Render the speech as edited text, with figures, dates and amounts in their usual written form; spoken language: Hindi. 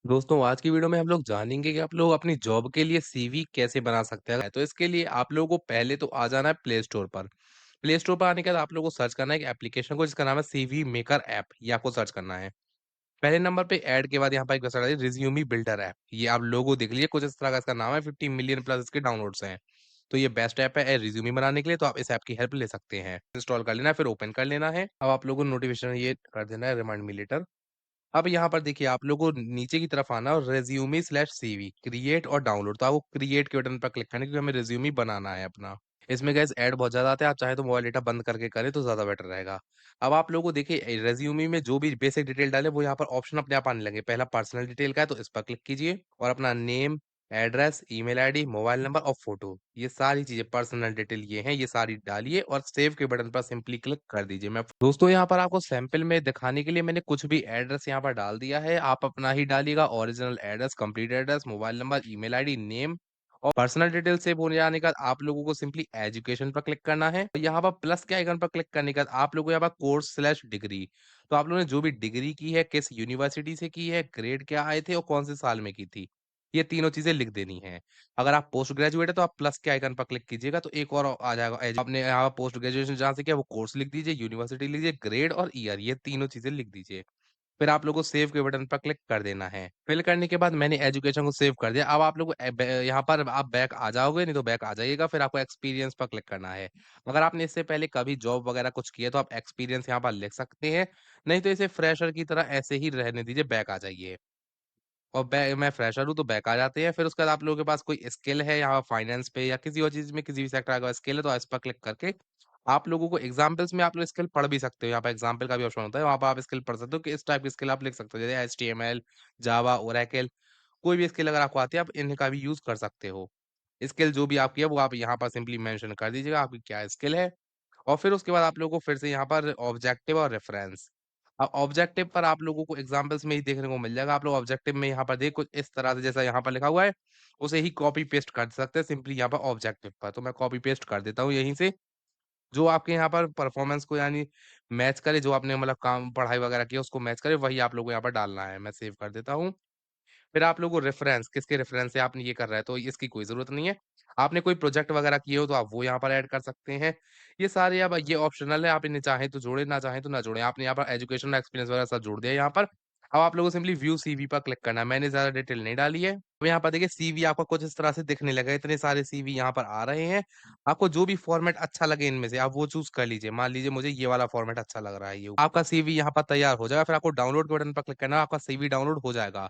दोस्तों आज की वीडियो में हम लोग जानेंगे कि आप लोग अपनी जॉब के लिए सीवी कैसे बना सकते हैं। तो इसके लिए आप लोगों को पहले तो आ जाना है प्ले स्टोर पर। प्ले स्टोर पर आने के बाद आप लोगों को सर्च करना है एक एप्लीकेशन को जिसका नाम है सीवी मेकर ऐप। ये आपको सर्च करना है। पहले नंबर पे ऐड के बाद यहाँ पर एक वेबसाइट है रिज्यूमी बिल्डर ऐप। ये आप लोगो देख लीजिए, कुछ इस तरह का इसका नाम है। 50 मिलियन प्लस इसके डाउनलोड्स हैं। तो ये बेस्ट ऐप है रिज्यूमी बनाने के लिए, तो आप इस ऐप की हेल्प ले सकते हैं। इंस्टॉल कर लेना है, फिर ओपन कर लेना है। अब आप लोगों को नोटिफिकेशन ये कर देना है, रिमाइंड मी लेटर। अब यहाँ पर देखिए आप लोगों को नीचे की तरफ आना और रेज़्यूमे स्लैश सीवी क्रिएट और डाउनलोड, तो आपको क्रिएट के बटन पर क्लिक करना है क्योंकि हमें रेज़्यूमे बनाना है अपना। इसमें गाइस ऐड बहुत ज़्यादा आते हैं, आप चाहे तो मोबाइल डेटा बंद करके करें तो ज़्यादा बेटर रहेगा। अब आप लोगों को देखिए रेज़्यूमे में जो भी बेसिक डिटेल डाले वो यहाँ पर ऑप्शन अपने आप आने लगे। पहला पर्सनल डिटेल का है तो इस पर क्लिक कीजिए और अपना name, address, email ID, mobile number और फ़ोटो, ये सारी चीज़ें पर्सनल डिटेल ये हैं, ये सारी डालिए और सेव के बटन पर सिंपली क्लिक कर दीजिए। मैं दोस्तों यहाँ पर आपको सैंपल में दिखाने के लिए मैंने कुछ भी एड्रेस यहाँ पर डाल दिया है। आप अपना ही डालिएगा, original address, complete address, mobile number, email ID, name और पर्सनल डिटेल सेव हो जाने के बाद आप लोगों को सिंपली एजुकेशन पर क्लिक करना है। यहाँ पर प्लस के आइकन पर क्लिक करने के बाद आप लोगों को यहाँ पर कोर्स स्लैश डिग्री, तो आप लोगों ने जो भी डिग्री की है, किस यूनिवर्सिटी से की है, ग्रेड क्या आए थे और कौन से साल में की थी, ये तीनों चीज़ें लिख देनी है। अगर आप पोस्ट ग्रेजुएट है तो आप प्लस के आइकन पर क्लिक कीजिएगा तो एक और आ जाएगा आपने यहाँ पोस्ट ग्रेजुएशन जहाँ से किया वो कोर्स लिख दीजिए, यूनिवर्सिटी लिखिए, ग्रेड और ईयर, ये तीनों चीज़ें लिख दीजिए। फिर आप लोगों को सेव के बटन पर क्लिक कर देना है। फिल करने के बाद मैंने एजुकेशन को सेव कर दिया। अब आप लोग यहाँ पर आप बैक आ जाओगे, नहीं तो बैक आ जाइएगा, फिर आपको एक्सपीरियंस पर क्लिक करना है। अगर आपने इससे पहले कभी जॉब वगैरह कुछ किया तो आप एक्सपीरियंस यहाँ पर लिख सकते हैं, नहीं तो इसे फ्रेशर की तरह ऐसे ही रहने दीजिए, बैक आ जाइए। और मैं फ्रेशर हूँ तो बैक आ जाते हैं। फिर उसके बाद आप लोगों के पास कोई स्किल है यहाँ फाइनेंस पे या किसी और चीज़ में, किसी भी सेक्टर का स्किल है तो इस पर क्लिक करके आप लोगों को एग्ज़ाम्पल्स में आप लोग स्किल पढ़ भी सकते हो। यहाँ पे एग्ज़ाम्पल का भी ऑप्शन होता है, वहाँ पे आप स्किल पढ़ सकते हो कि इस टाइप की स्किल आप लिख सकते हो। जैसे एचटीएमएल, जावा, ओरेकल, कोई भी स्किल अगर आपको आती है आप इनका भी यूज़ कर सकते हो। स्किल जो भी आपकी है वो आप यहाँ पर सिंपली मेंशन कर दीजिएगा आपकी क्या स्किल है। और फिर उसके बाद आप लोगों को फिर से यहाँ पर ऑब्जेक्टिव और रेफरेंस। अब ऑब्जेक्टिव पर आप लोगों को एग्ज़ाम्पल्स में ही देखने को मिल जाएगा। आप लोग ऑब्जेक्टिव में यहाँ पर देखिए कुछ इस तरह से जैसा यहाँ पर लिखा हुआ है, उसे ही कॉपी पेस्ट कर सकते हैं सिंपली यहाँ पर ऑब्जेक्टिव पर। तो मैं कॉपी पेस्ट कर देता हूँ यहीं से। जो आपके यहाँ पर परफॉर्मेंस को यानी मैच करे, जो आपने मतलब काम पढ़ाई वगैरह की है उसको मैच करे, वही आप लोगों को यहाँ पर डालना है। मैं सेव कर देता हूँ। फिर आप लोगों को रेफरेंस, किसके रेफरेंस से आपने ये कर रहा है, तो इसकी कोई ज़रूरत नहीं है। आपने कोई प्रोजेक्ट वगैरह किए हो तो आप वो यहाँ पर ऐड कर सकते हैं। ये सारे अब ये ऑप्शनल है, आप इन्हें चाहें तो जोड़ें, ना चाहें तो ना जोड़ें। आपने यहाँ पर एजुकेशन एक्सपीरियंस वगैरह सब जोड़ दिया यहाँ पर। अब आप लोगों को सिंपली व्यू सीवी पर क्लिक करना है। मैंने ज़्यादा डिटेल नहीं डाली है। अब यहाँ पर देखिए सीवी आपका कुछ इस तरह से दिखने लगा है, इतने सारे सीवी यहाँ पर आ रहे हैं। आपको जो भी फॉर्मेट अच्छा लगे इनमें से आप वो चूज़ कर लीजिए। मान लीजिए मुझे ये वाला फॉर्मेट अच्छा लग रहा है, ये आपका सीवी यहाँ पर तैयार हो जाएगा। फिर आपको डाउनलोड के बटन पर क्लिक करना है, आपका सीवी डाउनलोड हो जाएगा।